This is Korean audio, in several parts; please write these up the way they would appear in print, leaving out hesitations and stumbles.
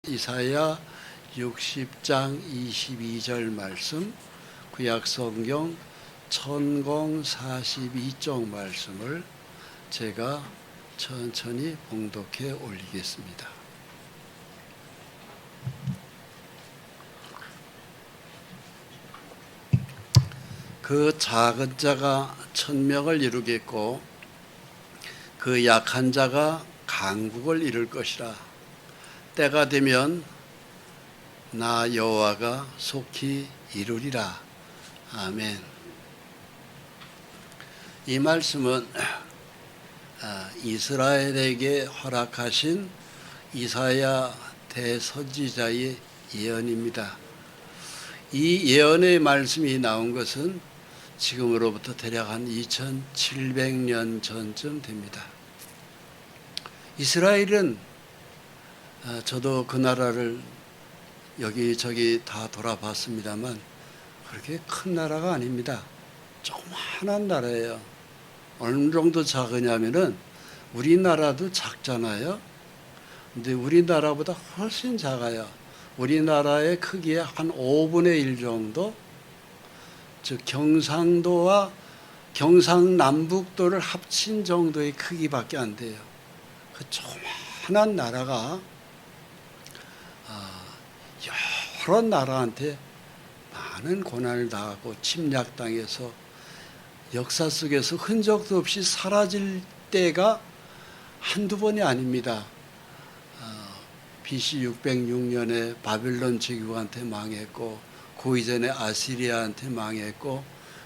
이사야 60장 22절 말씀, 구약성경 천공 42쪽 말씀을 제가 천천히 봉독해 올리겠습니다. 그 작은 자가 천명을 이루겠고 그 약한 자가 강국을 이룰 것이라. 때가 되면 나 여호와가 속히 이루리라. 아멘. 이 말씀은 이스라엘에게 허락하신 이사야 대선지자의 예언입니다. 이 예언의 말씀이 나온 것은 지금으로부터 대략 한 2700년 전쯤 됩니다. 이스라엘은 저도 그 나라를 여기저기 다 돌아봤습니다만 그렇게 큰 나라가 아닙니다. 조그마한 나라예요. 어느 정도 작으냐면은 우리나라도 작잖아요. 근데 우리나라보다 훨씬 작아요. 우리나라의 크기의 한 5분의 1 정도, 즉 경상도와 경상남북도를 합친 정도의 크기밖에 안 돼요. 그 조그마한 나라가 여러 나라한테 많은 고난을 당하고 침략당해서 역사 속에서 흔적도 없이 사라질 때가 한두 번이 아닙니다. BC 606년에 바빌론 제국한테 망했고, 그 이전에 아시리아한테 망했고,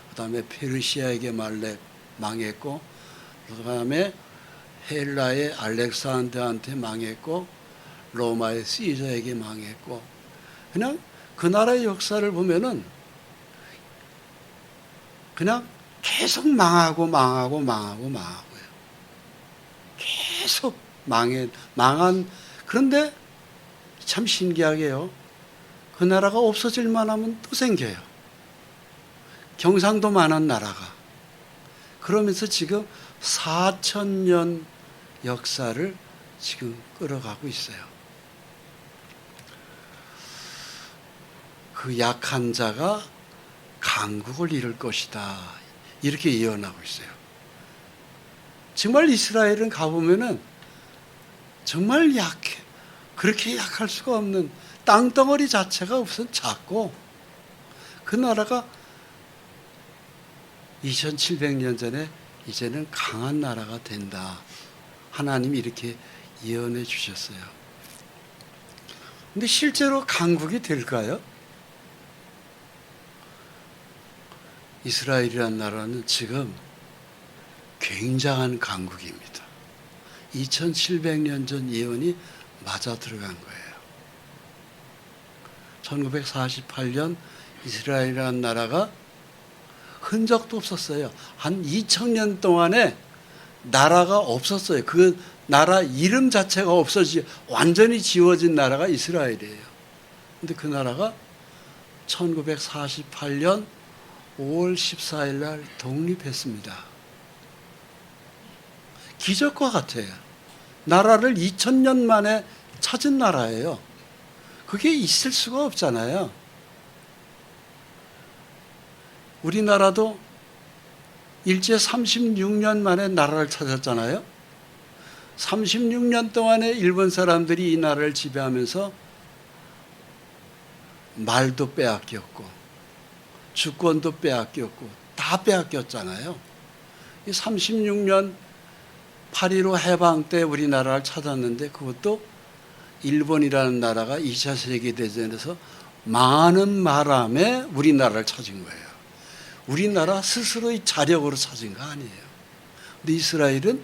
그 다음에 페르시아에게 망했고, 그 다음에 헬라의 알렉산더한테 망했고, 로마의 시저에게 망했고, 그냥 그 나라의 역사를 보면은 그냥 계속 망하고요. 계속 망한. 그런데 참 신기하게요. 그 나라가 없어질만 하면 또 생겨요. 경상도만한 나라가. 그러면서 지금 4000년 역사를 지금 끌어가고 있어요. 그 약한 자가 강국을 이룰 것이다. 이렇게 예언하고 있어요. 정말 이스라엘은 가보면은 정말 약해. 그렇게 약할 수가 없는, 땅덩어리 자체가 우선 작고, 그 나라가 2700년 전에 이제는 강한 나라가 된다. 하나님이 이렇게 예언해 주셨어요. 근데 실제로 강국이 될까요? 이스라엘이라는 나라는 지금 굉장한 강국입니다. 2700년 전 예언이 맞아 들어간 거예요. 1948년 이스라엘이라는 나라가 흔적도 없었어요. 한 2000년 동안에 나라가 없었어요. 그 나라 이름 자체가 완전히 지워진 나라가 이스라엘이에요. 근데 그 나라가 1948년 5월 14일 날 독립했습니다. 기적과 같아요. 나라를 2000년 만에 찾은 나라예요. 그게 있을 수가 없잖아요. 우리나라도 일제 36년 만에 나라를 찾았잖아요. 36년 동안에 일본 사람들이 이 나라를 지배하면서 말도 빼앗겼고 주권도 빼앗겼고 다 빼앗겼잖아요. 이 36년 8.15 해방 때 우리나라를 찾았는데 그것도 일본이라는 나라가 2차 세계대전에서 많은 바람에 우리나라를 찾은 거예요. 우리나라 스스로의 자력으로 찾은 거 아니에요. 근데 이스라엘은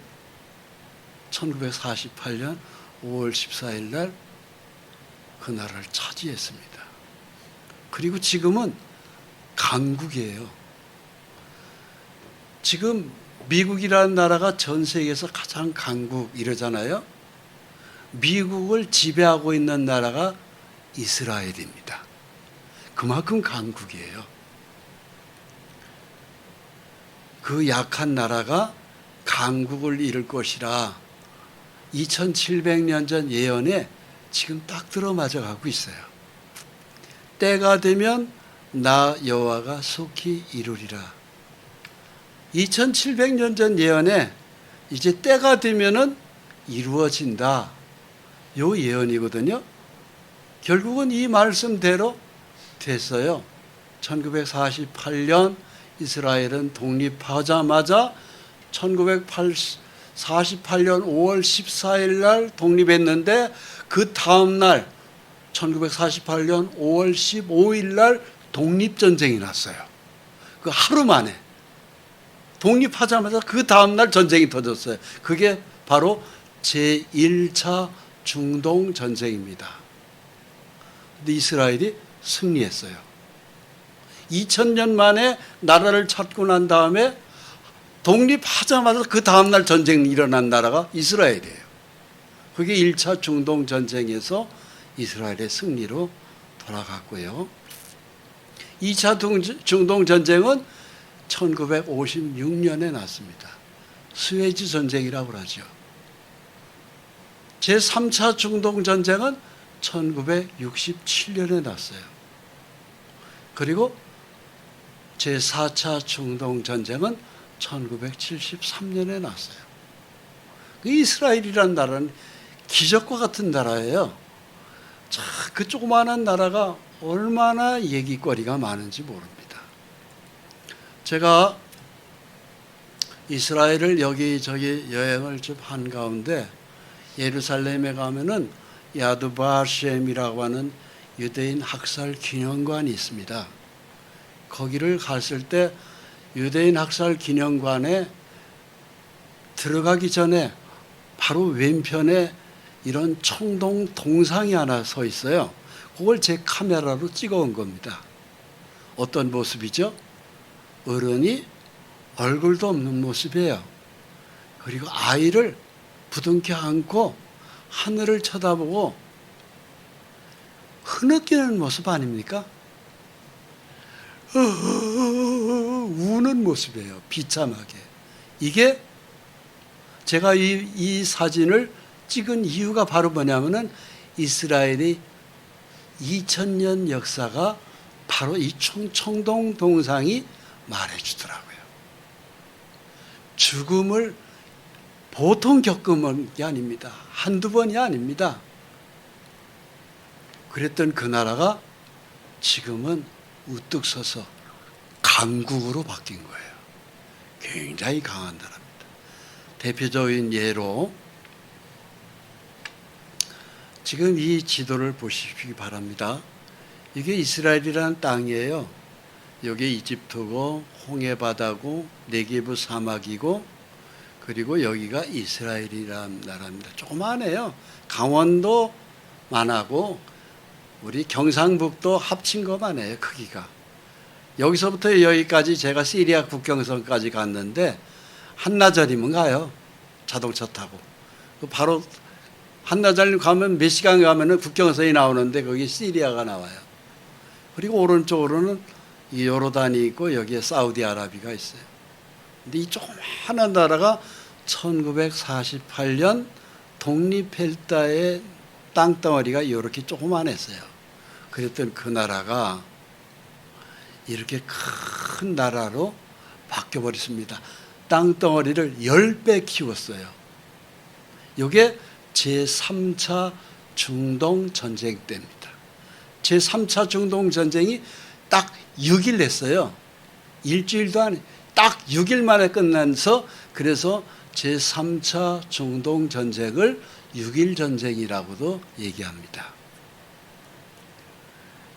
1948년 5월 14일 날 그 나라를 차지했습니다. 그리고 지금은 강국이에요. 지금 미국이라는 나라가 전 세계에서 가장 강국 이러잖아요. 미국을 지배하고 있는 나라가 이스라엘입니다. 그만큼 강국이에요. 그 약한 나라가 강국을 이룰 것이라 2700년 전 예언에 지금 딱 들어맞아 가고 있어요. 때가 되면 나 여호와가 속히 이루리라. 2700년 전 예언에 이제 때가 되면은 이루어진다. 요 예언이거든요. 결국은 이 말씀대로 됐어요. 1948년 이스라엘은 독립하자마자 1948년 5월 14일 날 독립했는데 그 다음 날 1948년 5월 15일 날 독립전쟁이 났어요. 그 하루 만에 독립하자마자 그 다음 날 전쟁이 터졌어요. 그게 바로 제1차 중동 전쟁입니다. 근데 이스라엘이 승리했어요. 2000년 만에 나라를 찾고 난 다음에 독립하자마자 그 다음날 전쟁이 일어난 나라가 이스라엘이에요. 그게 1차 중동 전쟁에서 이스라엘의 승리로 돌아갔고요. 2차 중동 전쟁은 1956년에 났습니다. 스웨즈 전쟁이라고 그러죠. 제3차 중동 전쟁은 1967년에 났어요. 그리고 제4차 중동 전쟁은 1973년에 났어요. 이스라엘이라는 나라는 기적과 같은 나라예요. 자, 그 조그마한 나라가 얼마나 얘기거리가 많은지 모릅니다. 제가 이스라엘을 여기저기 여행을 좀 한 가운데 예루살렘에 가면은 야드바셴이라고 하는 유대인 학살 기념관이 있습니다. 거기를 갔을 때 유대인 학살 기념관에 들어가기 전에 바로 왼편에 이런 청동 동상이 하나 서 있어요. 그걸 제 카메라로 찍어온 겁니다. 어떤 모습이죠? 어른이 얼굴도 없는 모습이에요. 그리고 아이를 부둥켜 안고 하늘을 쳐다보고 흐느끼는 모습 아닙니까? 우는 모습이에요. 비참하게. 이게 제가 이 사진을 찍은 이유가 바로 뭐냐면은 이스라엘이 2000년 역사가 바로 이 청동 동상이 말해주더라고요. 죽음을 보통 겪은 게 아닙니다. 한두 번이 아닙니다. 그랬던 그 나라가 지금은 우뚝 서서 강국으로 바뀐 거예요. 굉장히 강한 나라입니다. 대표적인 예로 지금 이 지도를 보시기 바랍니다. 이게 이스라엘이라는 땅이에요. 여기 이집트고 홍해바다고 네게브 사막이고 그리고 여기가 이스라엘이라는 나라입니다. 조그마해요. 강원도만 하고 우리 경상북도 합친 것만 해요. 크기가. 여기서부터 여기까지 제가 시리아 국경선까지 갔는데 한나절이면 가요. 자동차 타고. 바로 한나절님 가면 몇 시간 가면은 국경선이 나오는데 거기 시리아가 나와요. 그리고 오른쪽으로는 이 요르단이 있고 여기에 사우디아라비아가 있어요. 근데 이 조그마한 나라가 1948년 독립할 때의 땅덩어리가 이렇게 조그만했어요. 그랬던 그 나라가 이렇게 큰 나라로 바뀌어버렸습니다. 땅덩어리를 10배 키웠어요. 이게 제3차 중동전쟁 때입니다. 제3차 중동전쟁이 딱 6일 했어요. 일주일도 안, 딱 6일 만에 끝나서 그래서 제3차 중동전쟁을 6일 전쟁이라고도 얘기합니다.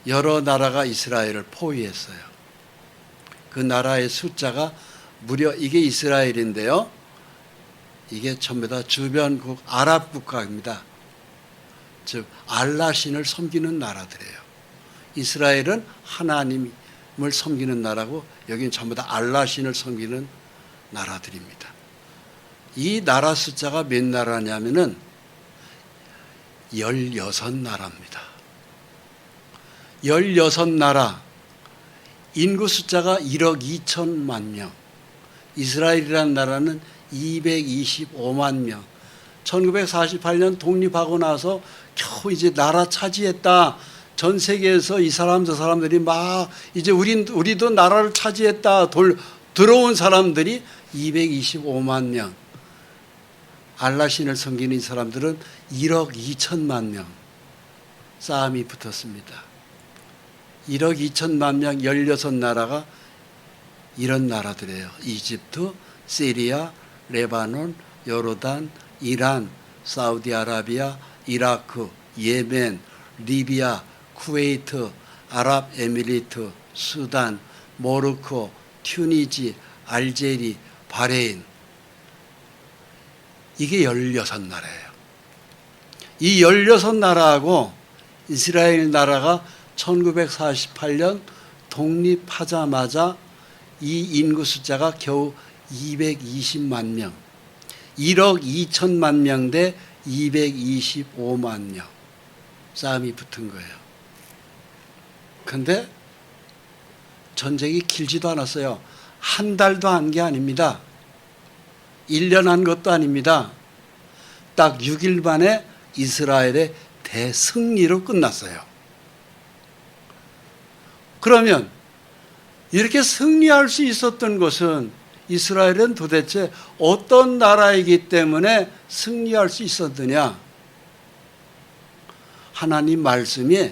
여러 나라가 이스라엘을 포위했어요. 그 나라의 숫자가 무려 이게 이스라엘인데요. 이게 전부 다 주변국 아랍 국가입니다. 즉 알라 신을 섬기는 나라들이에요. 이스라엘은 하나님을 섬기는 나라고 여기는 전부 다 알라 신을 섬기는 나라들입니다. 이 나라 숫자가 몇 나라냐면은 16나라입니다. 16나라, 인구 숫자가 1억 2천만 명, 이스라엘이라는 나라는 225만 명. 1948년 독립하고 나서 겨우 이제 나라 차지했다. 전 세계에서 이 사람 저 사람들이 막 이제 우리도 나라를 차지했다. 들어온 사람들이 225만 명. 알라신을 섬기는 이 사람들은 1억 2천만 명. 싸움이 붙었습니다. 1억 2천만 명 16나라가 이런 나라들이에요. 이집트, 시리아, 레바논, 요르단, 이란, 사우디아라비아, 이라크, 예멘, 리비아, 쿠웨이트, 아랍에미리트, 수단, 모로코, 튜니지, 알제리, 바레인. 이게 16나라예요. 이 16나라하고 이스라엘 나라가 1948년 독립하자마자 이 인구 숫자가 겨우 220만 명, 1억 2천만 명 대 225만 명 싸움이 붙은 거예요. 그런데 전쟁이 길지도 않았어요. 한 달도 한 게 아닙니다. 1년 한 것도 아닙니다. 딱 6일 만에 이스라엘의 대승리로 끝났어요. 그러면 이렇게 승리할 수 있었던 것은 이스라엘은 도대체 어떤 나라이기 때문에 승리할 수 있었느냐? 하나님 말씀이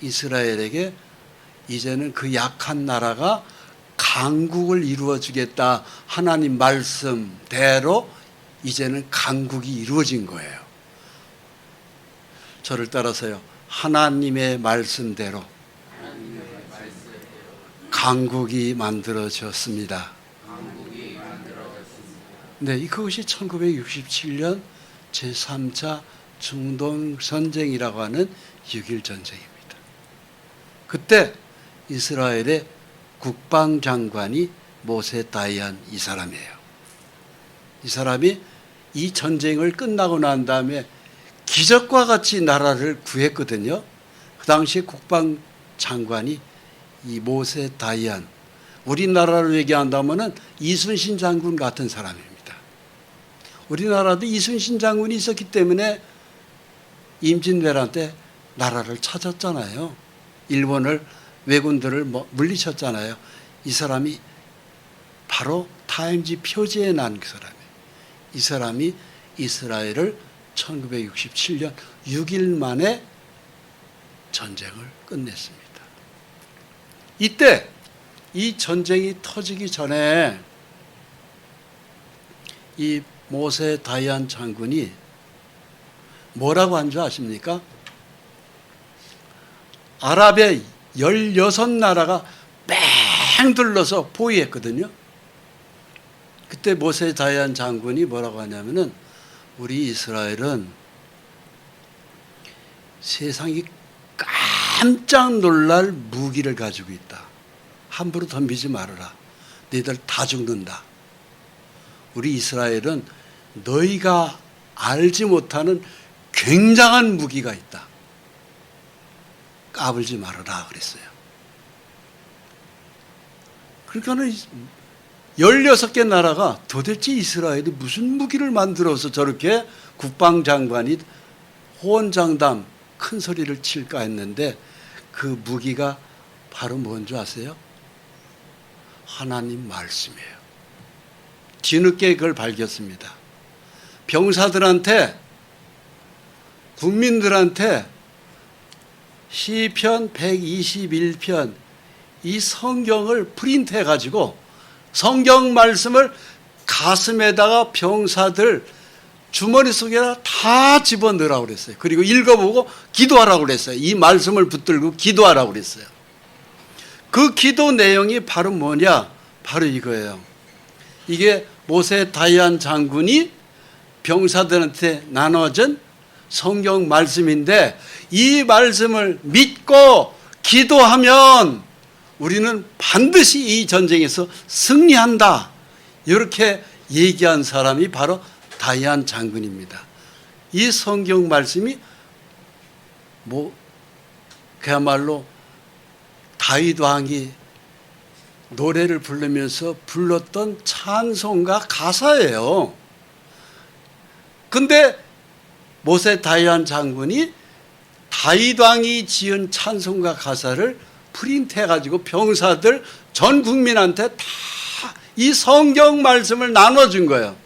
이스라엘에게 이제는 그 약한 나라가 강국을 이루어주겠다. 하나님 말씀대로 이제는 강국이 이루어진 거예요. 저를 따라서요. 하나님의 말씀대로 강국이 만들어졌습니다. 네, 그것이 1967년 제3차 중동전쟁이라고 하는 6.1 전쟁입니다. 그때 이스라엘의 국방장관이 모세 다이안 이 사람이에요. 이 사람이 이 전쟁을 끝나고 난 다음에 기적과 같이 나라를 구했거든요. 그 당시 국방장관이 이 모세 다이안, 우리나라로 얘기한다면은 이순신 장군 같은 사람입니다. 우리나라도 이순신 장군이 있었기 때문에 임진왜란 때 나라를 찾았잖아요. 일본을 왜군들을 물리쳤잖아요. 이 사람이 바로 타임지 표지에 난 그 사람이에요. 이 사람이 이스라엘을 1967년 6일 만에 전쟁을 끝냈습니다. 이때 이 전쟁이 터지기 전에 이 모세 다이안 장군이 뭐라고 한 줄 아십니까? 아랍의 16나라가 뺑 둘러서 포위했거든요. 그때 모세 다이안 장군이 뭐라고 하냐면은 우리 이스라엘은 세상이 깜짝 놀랄 무기를 가지고 있다. 함부로 덤비지 말아라. 너희들 다 죽는다. 우리 이스라엘은 너희가 알지 못하는 굉장한 무기가 있다. 까불지 말아라 그랬어요. 그러니까는 16개 나라가 도대체 이스라엘이 무슨 무기를 만들어서 저렇게 국방장관이 호언장담 큰 소리를 칠까 했는데 그 무기가 바로 뭔지 아세요? 하나님 말씀이에요. 뒤늦게 그걸 밝혔습니다. 병사들한테, 국민들한테 시편 121편 이 성경을 프린트해 가지고 성경 말씀을 가슴에다가 병사들 주머니 속에다 다 집어넣으라고 그랬어요. 그리고 읽어보고 기도하라고 그랬어요. 이 말씀을 붙들고 기도하라고 그랬어요. 그 기도 내용이 바로 뭐냐? 바로 이거예요. 이게 모세 다이안 장군이 병사들한테 나눠준 성경 말씀인데 이 말씀을 믿고 기도하면 우리는 반드시 이 전쟁에서 승리한다. 이렇게 얘기한 사람이 바로 다이안 장군입니다. 이 성경 말씀이 그야말로 다윗 왕이 노래를 부르면서 불렀던 찬송가 가사예요. 근데 모세 다이안 장군이 다윗 왕이 지은 찬송가 가사를 프린트해가지고 병사들 전 국민한테 다 이 성경 말씀을 나눠준 거예요.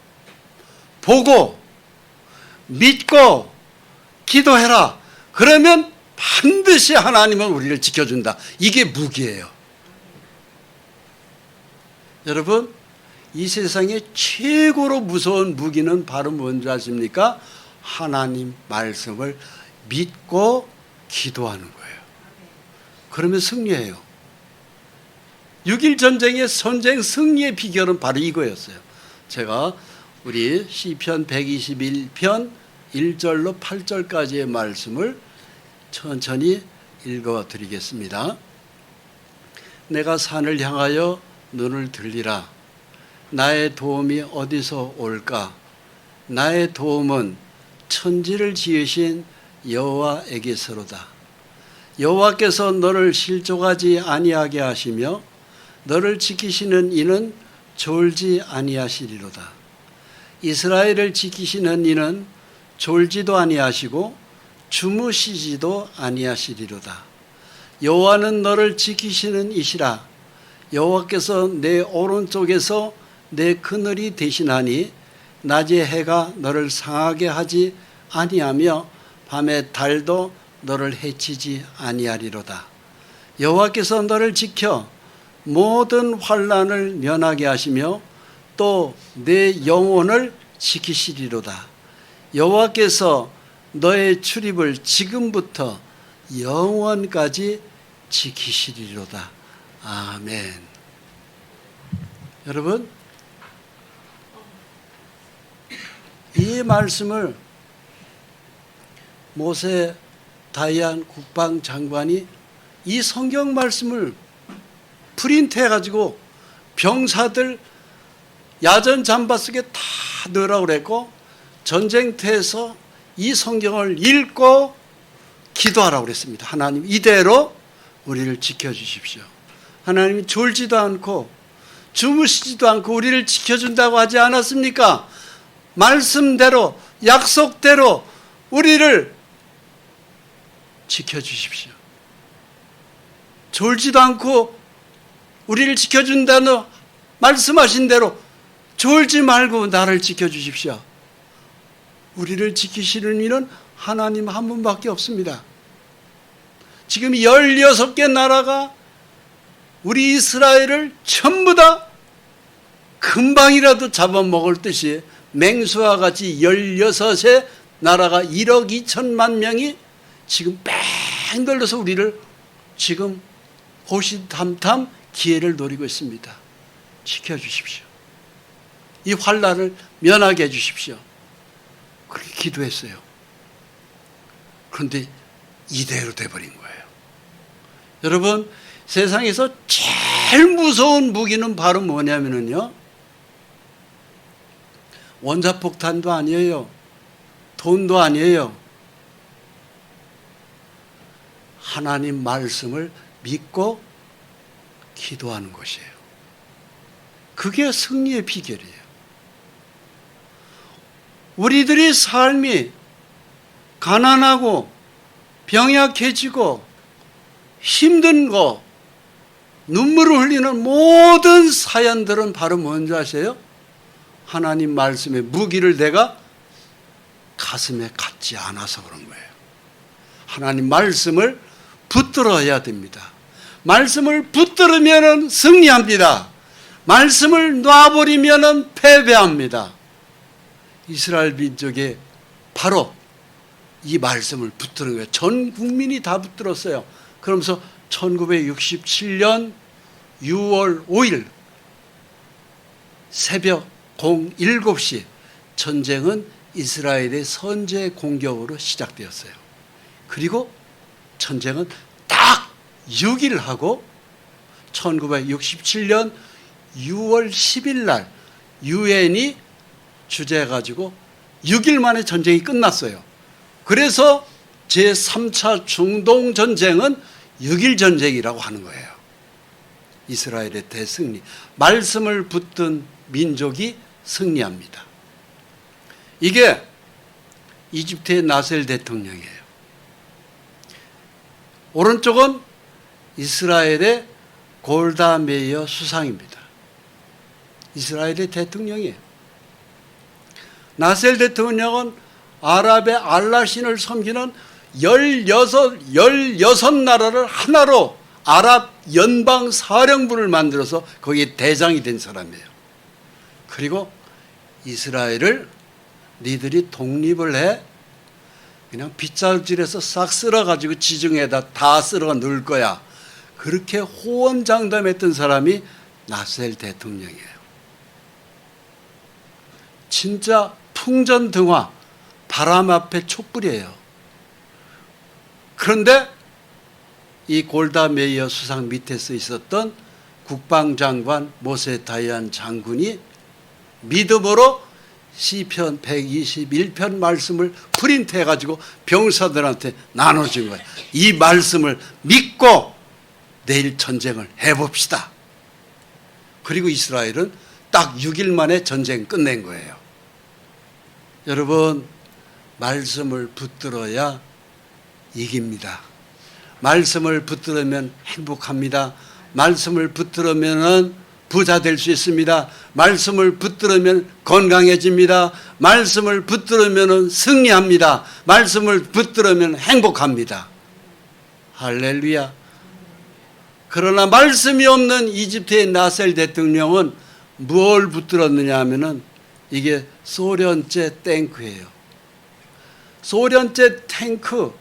보고 믿고 기도해라. 그러면 반드시 하나님은 우리를 지켜준다. 이게 무기예요. 여러분, 이 세상에 최고로 무서운 무기는 바로 뭔지 아십니까? 하나님 말씀을 믿고 기도하는 거예요. 그러면 승리해요. 6.1 전쟁의 전쟁 승리의 비결은 바로 이거였어요. 제가 우리 시편 121편 1절로 8절까지의 말씀을 천천히 읽어드리겠습니다. 내가 산을 향하여 눈을 들리라. 나의 도움이 어디서 올까? 나의 도움은 천지를 지으신 여호와에게서로다. 여호와께서 너를 실족하지 아니하게 하시며 너를 지키시는 이는 졸지 아니하시리로다. 이스라엘을 지키시는 이는 졸지도 아니하시고 주무시지도 아니하시리로다. 여호와는 너를 지키시는 이시라. 여호와께서 내 오른쪽에서 내 그늘이 되시나니 낮에 해가 너를 상하게 하지 아니하며 밤에 달도 너를 해치지 아니하리로다. 여호와께서 너를 지켜 모든 환난을 면하게 하시며 또 내 영혼을 지키시리로다. 여호와께서 너의 출입을 지금부터 영원까지 지키시리로다. 아멘. 여러분, 이 말씀을 모세 다이안 국방장관이 이 성경 말씀을 프린트해가지고 병사들 야전 잠바 속에 다 넣으라고 그랬고 전쟁터에서 이 성경을 읽고 기도하라고 그랬습니다. 하나님 이대로 우리를 지켜주십시오. 하나님이 졸지도 않고 주무시지도 않고 우리를 지켜준다고 하지 않았습니까? 말씀대로 약속대로 우리를 지켜주십시오. 졸지도 않고 우리를 지켜준다는 말씀하신 대로 졸지 말고 나를 지켜주십시오. 우리를 지키시는 이는 하나님 한 분밖에 없습니다. 지금 16개 나라가 우리 이스라엘을 전부 다 금방이라도 잡아먹을 듯이 맹수와 같이 16의 나라가 1억 2천만 명이 지금 뺑 돌려서 우리를 지금 호시탐탐 기회를 노리고 있습니다. 지켜주십시오. 이 환난을 면하게 해주십시오. 그렇게 기도했어요. 그런데 이대로 돼버린 거예요. 여러분, 세상에서 제일 무서운 무기는 바로 뭐냐면요, 원자폭탄도 아니에요. 돈도 아니에요. 하나님 말씀을 믿고 기도하는 것이에요. 그게 승리의 비결이에요. 우리들이 삶이 가난하고 병약해지고 힘든 거, 눈물을 흘리는 모든 사연들은 바로 뭔지 아세요? 하나님 말씀의 무기를 내가 가슴에 갖지 않아서 그런 거예요. 하나님 말씀을 붙들어야 됩니다. 말씀을 붙들으면 승리합니다. 말씀을 놔버리면 패배합니다. 이스라엘 민족이 바로 이 말씀을 붙드는 거예요. 전 국민이 다 붙들었어요. 그러면서 1967년 6월 5일 새벽 07시 전쟁은 이스라엘의 선제 공격으로 시작되었어요. 그리고 전쟁은 딱 6일 하고 1967년 6월 10일 날 유엔이 주재해가지고 6일 만에 전쟁이 끝났어요. 그래서 제3차 중동전쟁은 6일 전쟁이라고 하는 거예요. 이스라엘의 대승리. 말씀을 붙든 민족이 승리합니다. 이게 이집트의 나셀 대통령이에요. 오른쪽은 이스라엘의 골다 메이어 수상입니다. 이스라엘의 대통령이에요. 나셀 대통령은 아랍의 알라 신을 섬기는 16나라를 하나로 아랍 연방 사령부를 만들어서 거기에 대장이 된 사람이에요. 그리고 이스라엘을 니들이 독립을 해 그냥 빗자루질해서 싹 쓸어가지고 지중해에다 다 쓸어가 넣을 거야. 그렇게 호언장담했던 사람이 나셀 대통령이에요. 진짜 풍전등화, 바람 앞에 촛불이에요. 그런데 이 골다 메이어 수상 밑에서 있었던 국방장관 모세 다이안 장군이 믿음으로 시편 121편 말씀을 프린트해가지고 병사들한테 나눠준 거예요. 이 말씀을 믿고 내일 전쟁을 해봅시다. 그리고 이스라엘은 딱 6일 만에 전쟁 끝낸 거예요. 여러분, 말씀을 붙들어야 이깁니다. 말씀을 붙들으면 행복합니다. 말씀을 붙들으면 부자 될 수 있습니다. 말씀을 붙들으면 건강해집니다. 말씀을 붙들으면 승리합니다. 말씀을 붙들으면 행복합니다. 할렐루야. 그러나 말씀이 없는 이집트의 나셀 대통령은 뭘 붙들었느냐 하면은 이게 소련제 탱크예요. 소련제 탱크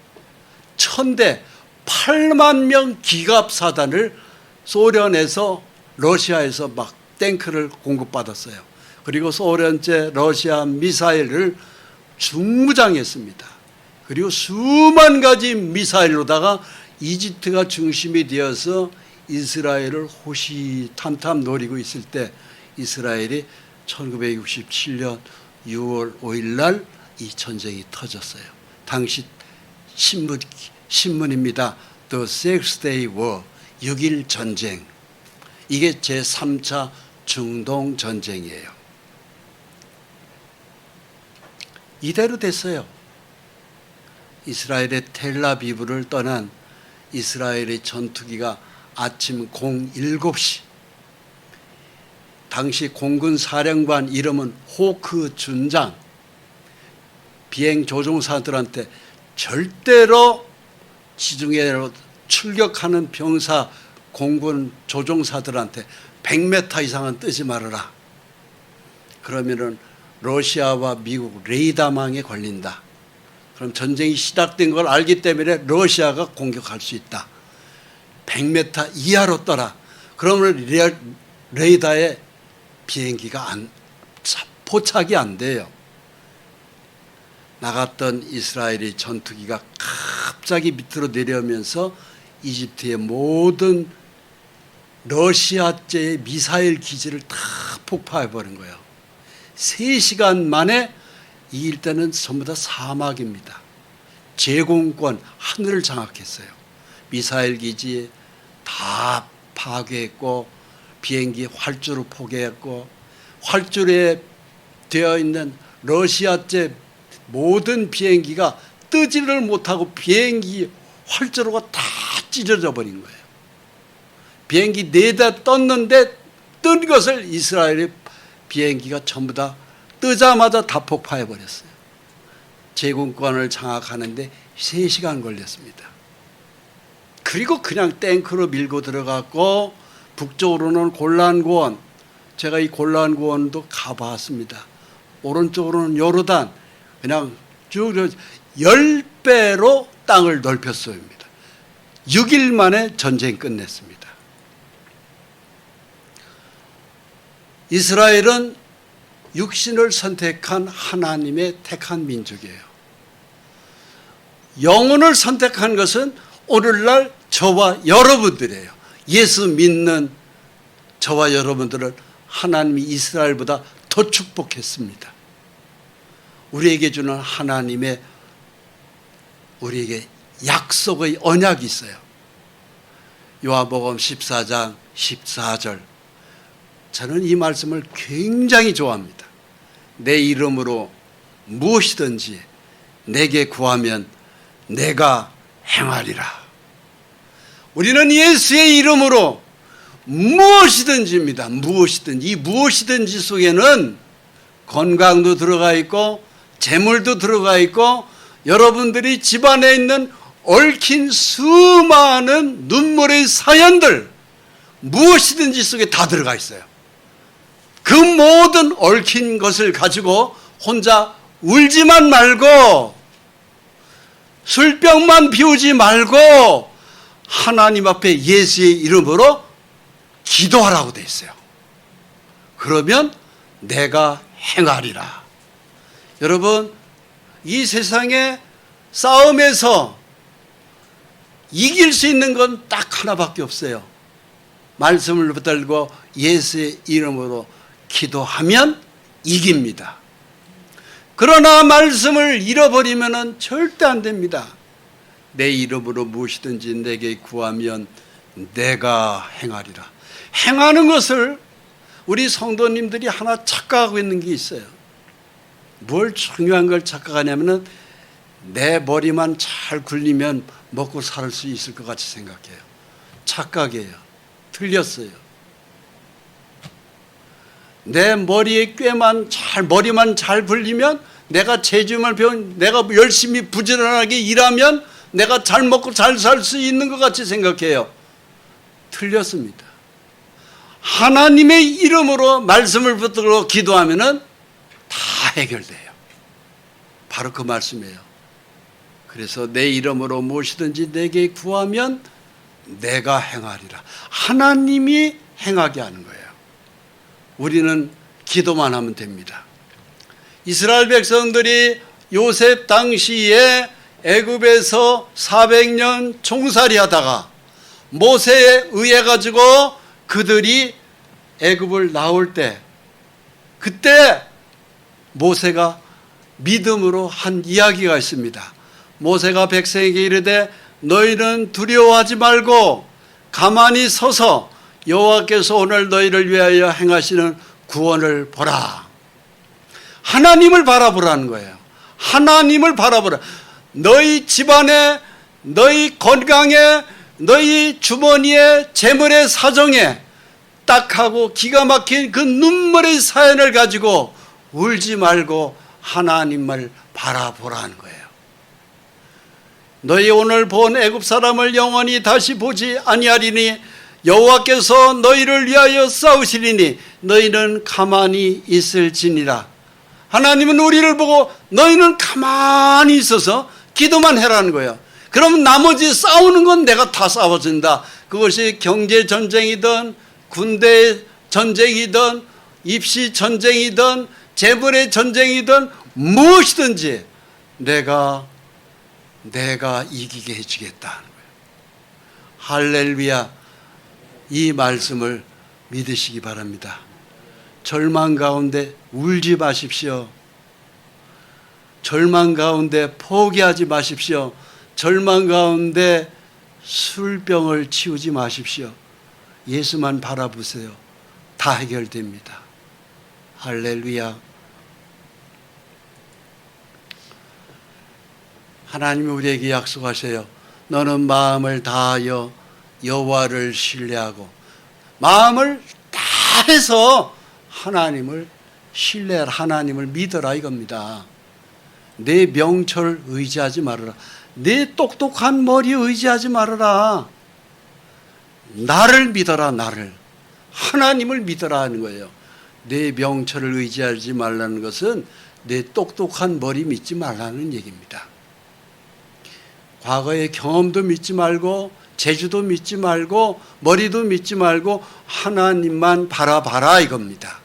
1000대 8만 명 기갑사단을 소련에서 러시아에서 막 탱크를 공급받았어요. 그리고 소련제 러시아 미사일을 중무장했습니다. 그리고 수만 가지 미사일로다가 이집트가 중심이 되어서 이스라엘을 호시탐탐 노리고 있을 때 이스라엘이 1967년 6월 5일 날 이 전쟁이 터졌어요. 당시 신문입니다. The Six Day War, 6일 전쟁. 이게 제3차 중동 전쟁이에요. 이대로 됐어요. 이스라엘의 텔라비브를 떠난 이스라엘의 전투기가 아침 07시 당시 공군 사령관 이름은 호크 준장. 비행 조종사들한테 절대로 지중해로 출격하는 병사 공군 조종사들한테 100m 이상은 뜨지 말아라. 그러면은 러시아와 미국 레이더망에 걸린다. 그럼 전쟁이 시작된 걸 알기 때문에 러시아가 공격할 수 있다. 100m 이하로 떠라. 그러면 레이더에 비행기가 포착이 안 돼요. 나갔던 이스라엘의 전투기가 갑자기 밑으로 내려오면서 이집트의 모든 러시아제의 미사일 기지를 다 폭파해버린 거예요. 3시간 만에 이 일대는 전부 다 사막입니다. 제공권, 하늘을 장악했어요. 미사일 기지 다 파괴했고, 비행기 활주로 포기했고, 활주로에 되어 있는 러시아제 모든 비행기가 뜨지를 못하고 비행기 활주로가 다 찢어져 버린 거예요. 비행기 4대 떴는데 뜬 것을 이스라엘의 비행기가 전부 다 뜨자마자 다 폭파해 버렸어요. 제공권을 장악하는데 3시간 걸렸습니다. 그리고 그냥 탱크로 밀고 들어갔고, 북쪽으로는 골란고원, 제가 이 골란고원도 가봤습니다. 오른쪽으로는 요르단, 그냥 쭉 10배로 땅을 넓혔습니다. 6일 만에 전쟁 끝냈습니다. 이스라엘은 육신을 선택한 하나님의 택한 민족이에요. 영혼을 선택한 것은 오늘날 저와 여러분들이에요. 예수 믿는 저와 여러분들은 하나님이 이스라엘보다 더 축복했습니다. 우리에게 주는 하나님의 우리에게 약속의 언약이 있어요. 요한복음 14장 14절. 저는 이 말씀을 굉장히 좋아합니다. 내 이름으로 무엇이든지 내게 구하면 내가 행하리라. 우리는 예수의 이름으로 무엇이든지입니다. 무엇이든지. 이 무엇이든지 속에는 건강도 들어가 있고, 재물도 들어가 있고, 여러분들이 집안에 있는 얽힌 수많은 눈물의 사연들, 무엇이든지 속에 다 들어가 있어요. 그 모든 얽힌 것을 가지고 혼자 울지만 말고, 술병만 피우지 말고, 하나님 앞에 예수의 이름으로 기도하라고 돼 있어요. 그러면 내가 행하리라. 여러분, 이 세상의 싸움에서 이길 수 있는 건 딱 하나밖에 없어요. 말씀을 붙들고 예수의 이름으로 기도하면 이깁니다. 그러나 말씀을 잃어버리면 절대 안 됩니다. 내 이름으로 무엇이든지 내게 구하면 내가 행하리라. 행하는 것을 우리 성도님들이 하나 착각하고 있는 게 있어요. 뭘 중요한 걸 착각하냐면은 내 머리만 잘 굴리면 먹고 살 수 있을 것 같이 생각해요. 착각이에요. 틀렸어요. 내 머리에 머리만 잘 굴리면, 내가 재주만 배운, 내가 열심히 부지런하게 일하면 내가 잘 먹고 잘 살 수 있는 것 같이 생각해요. 틀렸습니다. 하나님의 이름으로 말씀을 붙들고 기도하면은 다 해결돼요. 바로 그 말씀이에요. 그래서 내 이름으로 무엇이든지 내게 구하면 내가 행하리라. 하나님이 행하게 하는 거예요. 우리는 기도만 하면 됩니다. 이스라엘 백성들이 요셉 당시에 애굽에서 400년 종살이 하다가 모세에 의해 가지고 그들이 애굽을 나올 때, 그때 모세가 믿음으로 한 이야기가 있습니다. 모세가 백성에게 이르되 너희는 두려워하지 말고 가만히 서서 여호와께서 오늘 너희를 위하여 행하시는 구원을 보라. 하나님을 바라보라는 거예요. 하나님을 바라보라. 너희 집안에, 너희 건강에, 너희 주머니에, 재물의 사정에 딱하고 기가 막힌 그 눈물의 사연을 가지고 울지 말고 하나님을 바라보라는 거예요. 너희 오늘 본 애굽 사람을 영원히 다시 보지 아니하리니 여호와께서 너희를 위하여 싸우시리니 너희는 가만히 있을지니라. 하나님은 우리를 보고 너희는 가만히 있어서 기도만 해라는 거예요. 그러면 나머지 싸우는 건 내가 다 싸워준다. 그것이 경제 전쟁이든 군대 전쟁이든 입시 전쟁이든 재벌의 전쟁이든 무엇이든지 내가 이기게 해주겠다는 거예요. 할렐루야. 이 말씀을 믿으시기 바랍니다. 절망 가운데 울지 마십시오. 절망 가운데 포기하지 마십시오. 절망 가운데 술병을 치우지 마십시오. 예수만 바라보세요. 다 해결됩니다. 할렐루야. 하나님이 우리에게 약속하세요. 너는 마음을 다하여 여호와를 신뢰하고, 마음을 다해서 하나님을 신뢰하라, 하나님을 믿어라 이겁니다. 내 명철 의지하지 말아라. 내 똑똑한 머리 의지하지 말아라. 나를 믿어라. 나를, 하나님을 믿어라 하는 거예요. 내 명철을 의지하지 말라는 것은 내 똑똑한 머리 믿지 말라는 얘기입니다. 과거의 경험도 믿지 말고, 재주도 믿지 말고, 머리도 믿지 말고 하나님만 바라봐라 이겁니다.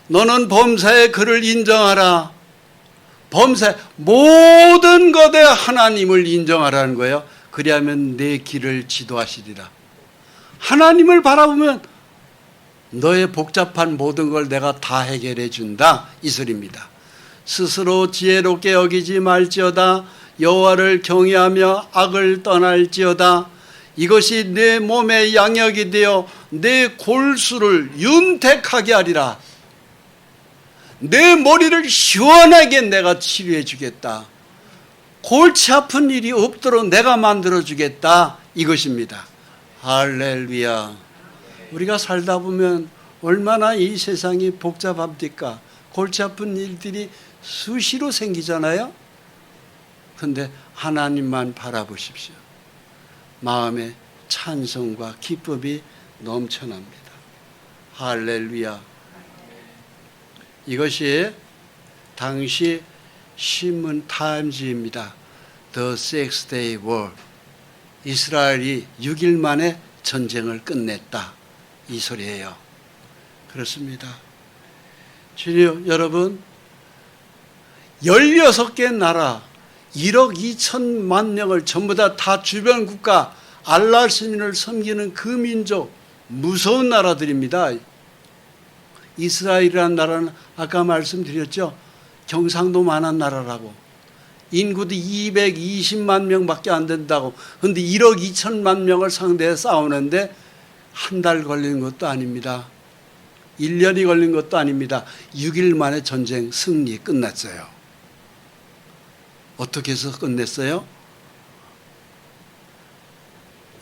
너는 범사에 그를 인정하라. 범사 모든 것에 하나님을 인정하라는 거예요. 그리하면 내 길을 지도하시리라. 하나님을 바라보면 너의 복잡한 모든 걸 내가 다 해결해 준다 이 소리입니다. 스스로 지혜롭게 여기지 말지어다. 여호와를 경외하며 악을 떠날지어다. 이것이 내 몸의 양역이 되어 내 골수를 윤택하게 하리라. 내 머리를 시원하게 내가 치료해 주겠다. 골치 아픈 일이 없도록 내가 만들어 주겠다 이것입니다. 할렐루야. 우리가 살다 보면 얼마나 이 세상이 복잡합니까? 골치 아픈 일들이 수시로 생기잖아요. 그런데 하나님만 바라보십시오. 마음에 찬송과 기쁨이 넘쳐납니다. 할렐루야. 이것이 당시 신문 타임즈입니다. The Six Day War. 이스라엘이 6일 만에 전쟁을 끝냈다 이 소리예요. 그렇습니다. 주님 여러분, 16개 나라 1억 2천만 명을 전부 다 주변 국가 알라 신을 섬기는 그 민족, 무서운 나라들입니다. 이스라엘이라는 나라는 아까 말씀드렸죠. 경상도만한 나라라고. 인구도 220만 명밖에 안 된다고. 그런데 1억 2천만 명을 상대해 싸우는데 한 달 걸린 것도 아닙니다. 1년이 걸린 것도 아닙니다. 6일 만에 전쟁 승리 끝났어요. 어떻게 해서 끝냈어요?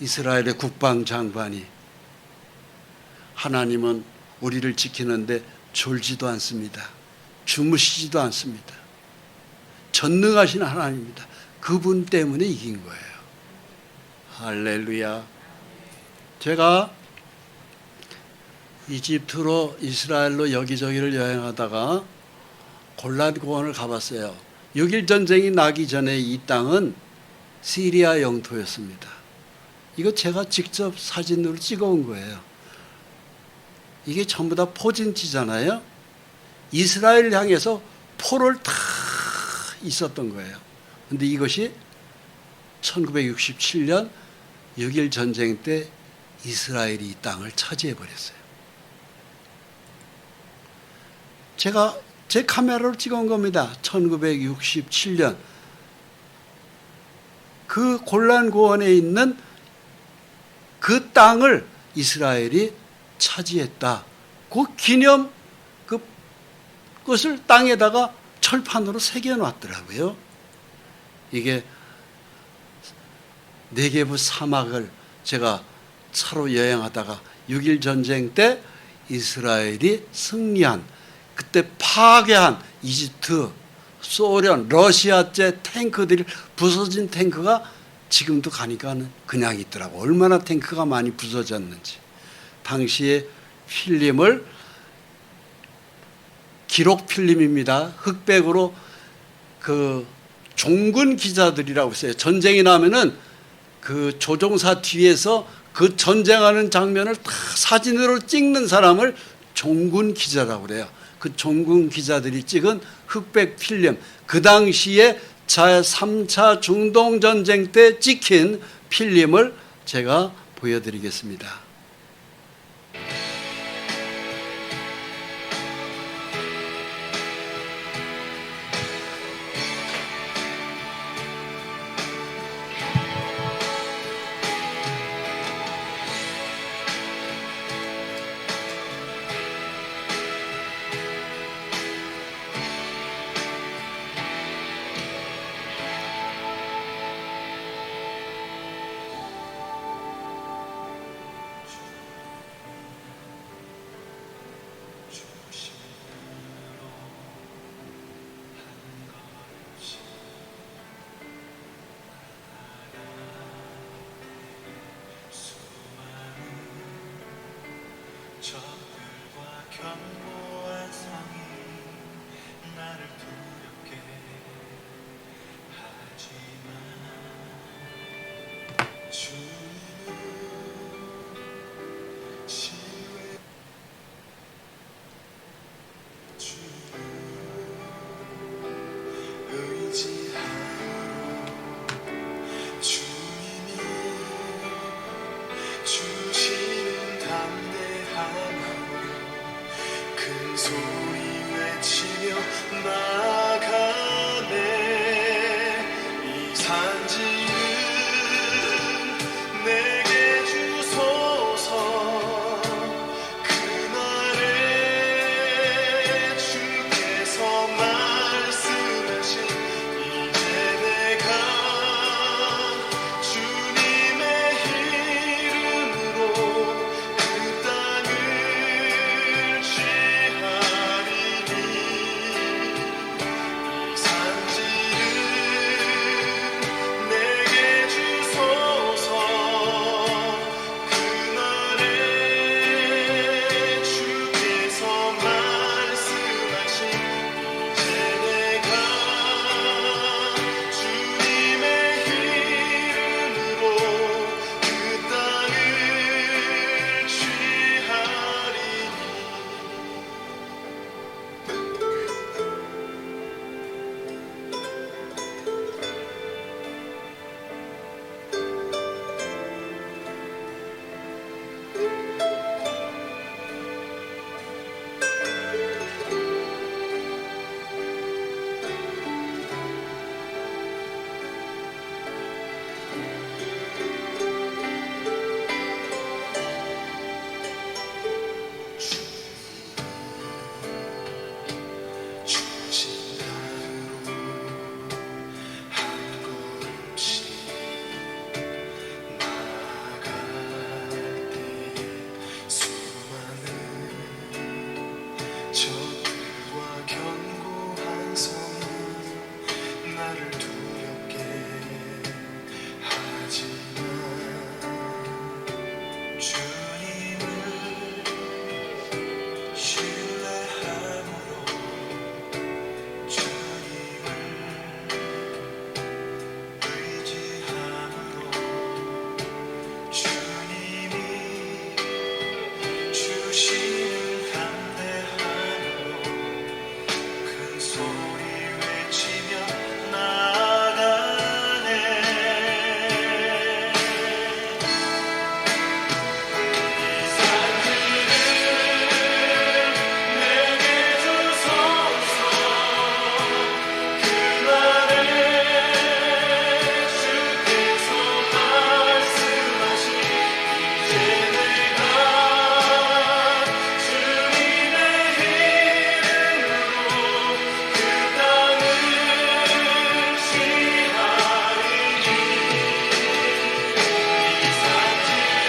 이스라엘의 국방장관이, 하나님은 우리를 지키는데 졸지도 않습니다. 주무시지도 않습니다. 전능하신 하나님입니다. 그분 때문에 이긴 거예요. 할렐루야. 제가 이집트로 이스라엘로 여기저기를 여행하다가 골란 고원을 가봤어요. 6.1 전쟁이 나기 전에 이 땅은 시리아 영토였습니다. 이거 제가 직접 사진으로 찍어온 거예요. 이게 전부 다 포진지잖아요. 이스라엘 향해서 포를 다 있었던 거예요. 그런데 이것이 1967년 6.1 전쟁 때 이스라엘이 이 땅을 차지해버렸어요. 제가 제 카메라로 찍은 겁니다. 1967년 그 골란 고원에 있는 그 땅을 이스라엘이 차지했다. 그 기념 그것을 땅에다가 철판으로 새겨놨더라고요. 이게 네게부 사막을 제가 차로 여행하다가 6.1 전쟁 때 이스라엘이 승리한, 그때 파괴한 이집트, 소련, 러시아제 탱크들이, 부서진 탱크가 지금도 가니까는 그냥 있더라고. 얼마나 탱크가 많이 부서졌는지. 당시에 필름을, 기록 필름입니다. 흑백으로 그 종군 기자들이라고 있어요. 전쟁이 나면은 그 조종사 뒤에서 그 전쟁하는 장면을 다 사진으로 찍는 사람을 종군 기자라고 그래요. 그 종군 기자들이 찍은 흑백 필름, 그 당시에 제3차 중동전쟁 때 찍힌 필름을 제가 보여드리겠습니다. 적들과 견고한 성이 나를 두렵게 하지만 주님은 신뢰 주를 의지하여 주님이 주시는 담대함으로 큰 소리 외치며 나아가네. 이 산지를 내게 주소서. 그날에 주께서 말씀하신 이제 내가 주님의 이름으로 그 땅을 취하리니. 이 산지를 내게 주소서. 그날에 주께서 말씀하신 이제 내가 주님의 이름으로 그 땅을 취하리니. 주신다로 한 걸음씩 나아갈 때에 수많은 적들과 견고한 성은 나를 두렵게 하지만 주님을 신뢰함으로 주님을 의지함으로 주님이 주시는 담대함으로 큰 소리 외치며 나아가네. 이 산지를 내게 주소서. 그날에 주께서 말씀하신 이제 내가 주님의 이름으로 그 땅을 취하리니. 이 산지를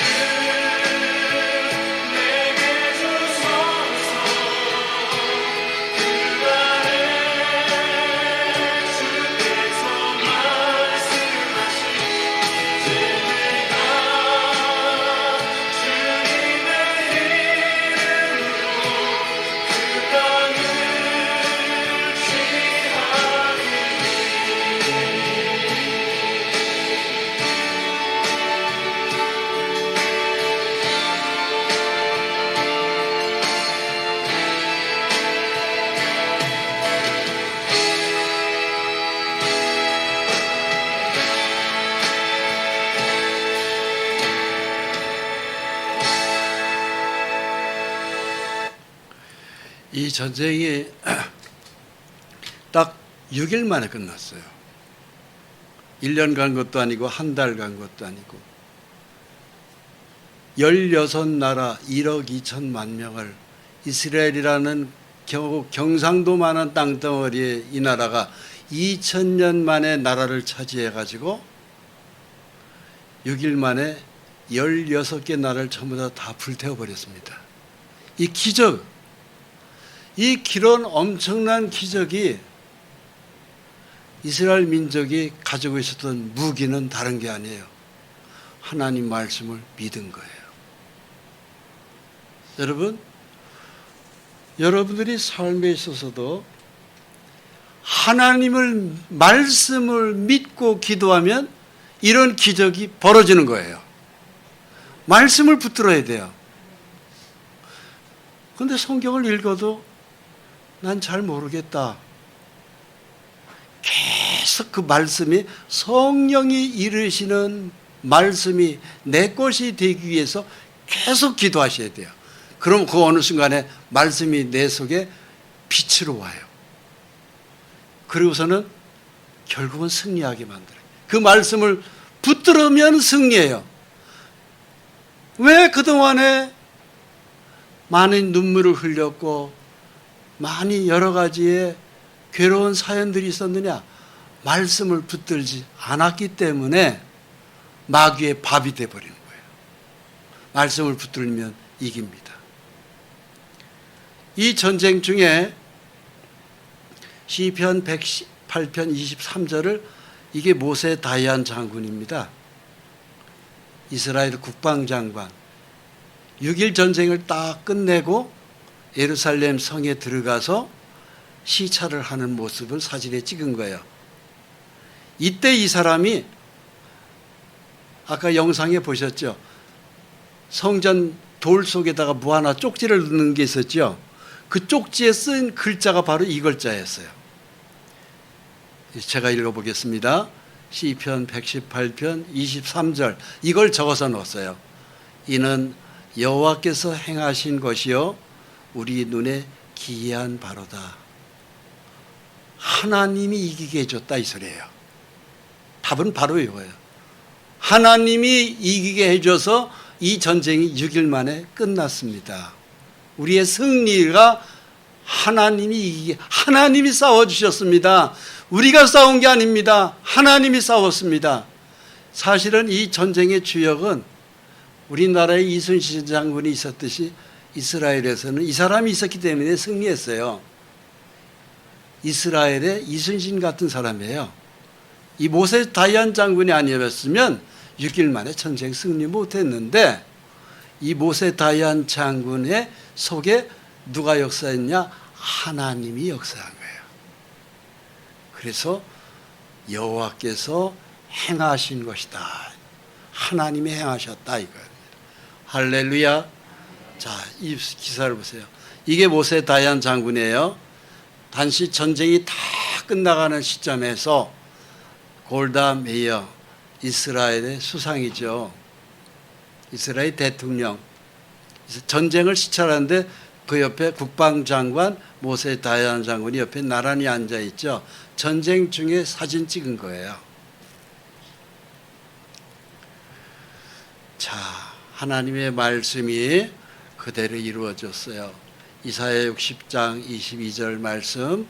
내게 주소서. 그날에 주께서 말씀하신 이제 내가 주님의 이름으로 그 땅을 이 전쟁이 딱 6일 만에 끝났어요. 1년 간 것도 아니고 한 달 간 것도 아니고 16나라 1억 2천만 명을 이스라엘이라는 경상도만한 땅덩어리에 이 나라가 2000년 만에 나라를 차지해가지고 6일 만에 16개 나라를 전부 다 불태워버렸습니다. 이 기적, 이 그런 엄청난 기적이 이스라엘 민족이 가지고 있었던 무기는 다른 게 아니에요. 하나님 말씀을 믿은 거예요. 여러분, 여러분들이 삶에 있어서도 하나님을 말씀을 믿고 기도하면 이런 기적이 벌어지는 거예요. 말씀을 붙들어야 돼요. 그런데 성경을 읽어도 난 잘 모르겠다. 계속 그 말씀이 성령이 이르시는 말씀이 내 것이 되기 위해서 계속 기도하셔야 돼요. 그럼 그 어느 순간에 말씀이 내 속에 빛으로 와요. 그리고서는 결국은 승리하게 만들어요. 그 말씀을 붙들으면 승리해요. 왜 그동안에 많은 눈물을 흘렸고 많이 여러 가지의 괴로운 사연들이 있었느냐? 말씀을 붙들지 않았기 때문에 마귀의 밥이 되어버리는 거예요. 말씀을 붙들면 이깁니다. 이 전쟁 중에 시편 108편 23절을 이게 모세 다이안 장군입니다. 이스라엘 국방장관. 6일 전쟁을 딱 끝내고 예루살렘 성에 들어가서 시찰을 하는 모습을 사진에 찍은 거예요. 이때 이 사람이 아까 영상에 보셨죠? 성전 돌 속에다가 뭐 하나 쪽지를 넣는 게 있었죠? 그 쪽지에 쓴 글자가 바로 이 글자였어요. 제가 읽어보겠습니다. 시편 118편 23절 이걸 적어서 넣었어요. 이는 여호와께서 행하신 것이요 우리 눈에 기이한 바로다. 하나님이 이기게 해줬다 이 소리예요. 답은 바로 이거예요. 하나님이 이기게 해줘서 이 전쟁이 6일 만에 끝났습니다. 우리의 승리가 하나님이 이기게, 하나님이 싸워주셨습니다. 우리가 싸운 게 아닙니다. 하나님이 싸웠습니다. 사실은 이 전쟁의 주역은 우리나라에 이순신 장군이 있었듯이 이스라엘에서는 이 사람이 있었기 때문에 승리했어요. 이스라엘의 이순신 같은 사람이에요. 이 모세 다이안 장군이 아니었으면 6일 만에 전쟁 승리 못했는데 이 모세 다이안 장군의 속에 누가 역사했냐? 하나님이 역사한 거예요. 그래서 여호와께서 행하신 것이다. 하나님이 행하셨다 이거예요. 할렐루야. 자, 이 기사를 보세요. 이게 모세 다이안 장군이에요. 단시 전쟁이 다 끝나가는 시점에서 골다 메이어, 이스라엘의 수상이죠. 이스라엘 대통령. 전쟁을 시찰하는데 그 옆에 국방장관 모세 다이안 장군이 옆에 나란히 앉아 있죠. 전쟁 중에 사진 찍은 거예요. 자, 하나님의 말씀이 그대로 이루어졌어요. 이사야 60장 22절 말씀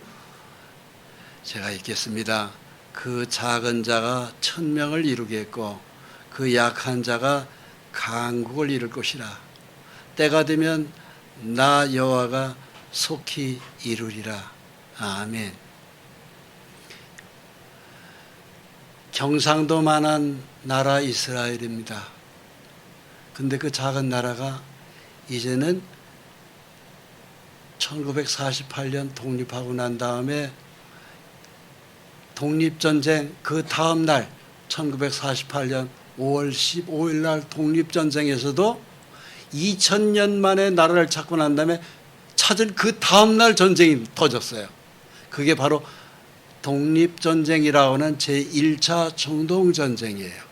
제가 읽겠습니다. 그 작은 자가 천명을 이루겠고 그 약한 자가 강국을 이룰 것이라. 때가 되면 나 여호와가 속히 이루리라. 아멘. 경상도만한 나라 이스라엘입니다. 근데 그 작은 나라가 이제는 1948년 독립하고 난 다음에 독립전쟁 그 다음 날 1948년 5월 15일 날 독립전쟁에서도 2000년 만에 나라를 찾고 난 다음에 찾은 그 다음 날 전쟁이 터졌어요. 그게 바로 독립전쟁이라고 하는 제1차 중동전쟁이에요.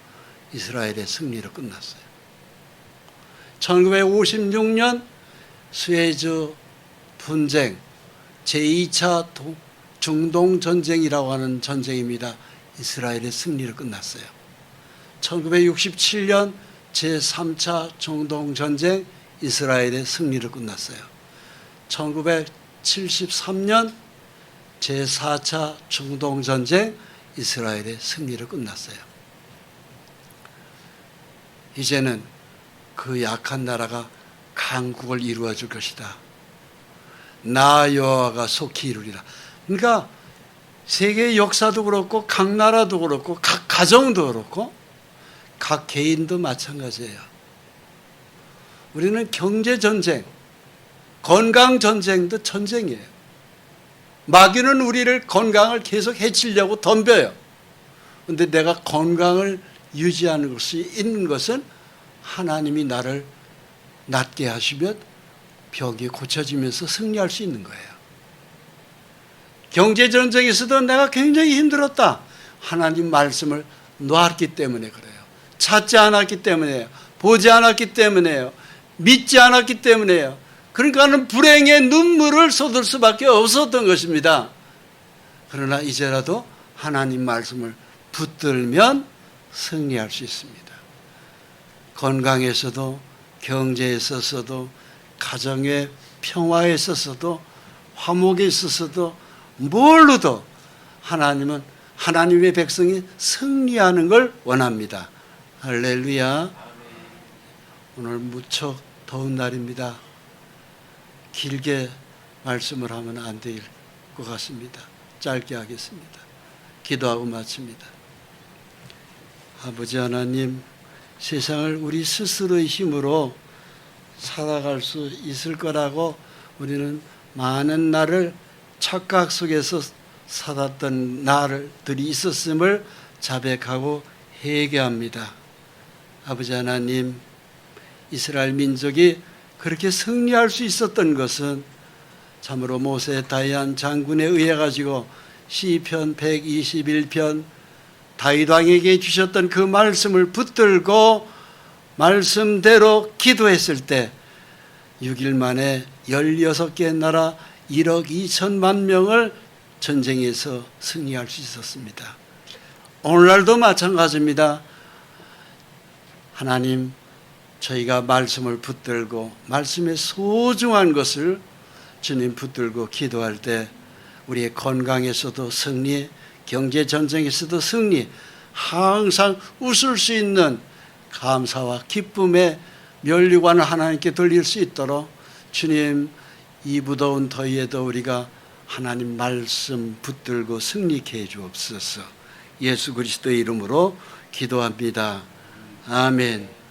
이스라엘의 승리로 끝났어요. 1956년 수에즈 분쟁 제2차 중동전쟁이라고 하는 전쟁입니다. 이스라엘의 승리로 끝났어요. 1967년 제3차 중동전쟁 이스라엘의 승리로 끝났어요. 1973년 제4차 중동전쟁 이스라엘의 승리로 끝났어요. 이제는 그 약한 나라가 강국을 이루어 줄 것이다. 나 여호와가 속히 이루리라. 그러니까 세계의 역사도 그렇고 각 나라도 그렇고 각 가정도 그렇고 각 개인도 마찬가지예요. 우리는 경제전쟁, 건강 전쟁도 전쟁이에요. 마귀는 우리를 건강을 계속 해치려고 덤벼요. 그런데 내가 건강을 유지하는 것이 있는 것은 하나님이 나를 낫게 하시면 병이 고쳐지면서 승리할 수 있는 거예요. 경제 전쟁에서도 내가 굉장히 힘들었다. 하나님 말씀을 놓았기 때문에 그래요. 찾지 않았기 때문에요. 보지 않았기 때문에요. 믿지 않았기 때문에요. 그러니까는 불행의 눈물을 쏟을 수밖에 없었던 것입니다. 그러나 이제라도 하나님 말씀을 붙들면 승리할 수 있습니다. 건강에서도 경제에 있어서도 가정의 평화에 있어서도 화목에 있어서도 뭘로도 하나님은 하나님의 백성이 승리하는 걸 원합니다. 할렐루야. 오늘 무척 더운 날입니다. 길게 말씀을 하면 안 될 것 같습니다. 짧게 하겠습니다. 기도하고 마칩니다. 아버지 하나님, 세상을 우리 스스로의 힘으로 살아갈 수 있을 거라고 우리는 많은 날을 착각 속에서 살았던 날들이 있었음을 자백하고 회개합니다. 아버지 하나님, 이스라엘 민족이 그렇게 승리할 수 있었던 것은 참으로 모세 다이안 장군에 의해 가지고 시편 121편 다윗 왕에게 주셨던 그 말씀을 붙들고 말씀대로 기도했을 때 6일 만에 16개 나라 1억 2천만 명을 전쟁에서 승리할 수 있었습니다. 오늘날도 마찬가지입니다. 하나님, 저희가 말씀을 붙들고 말씀의 소중한 것을 주님 붙들고 기도할 때 우리의 건강에서도 승리, 경제 전쟁에서도 승리, 항상 웃을 수 있는 감사와 기쁨의 면류관을 하나님께 돌릴 수 있도록 주님, 이 무더운 더위에도 우리가 하나님 말씀 붙들고 승리케 해 주옵소서. 예수 그리스도의 이름으로 기도합니다. 아멘.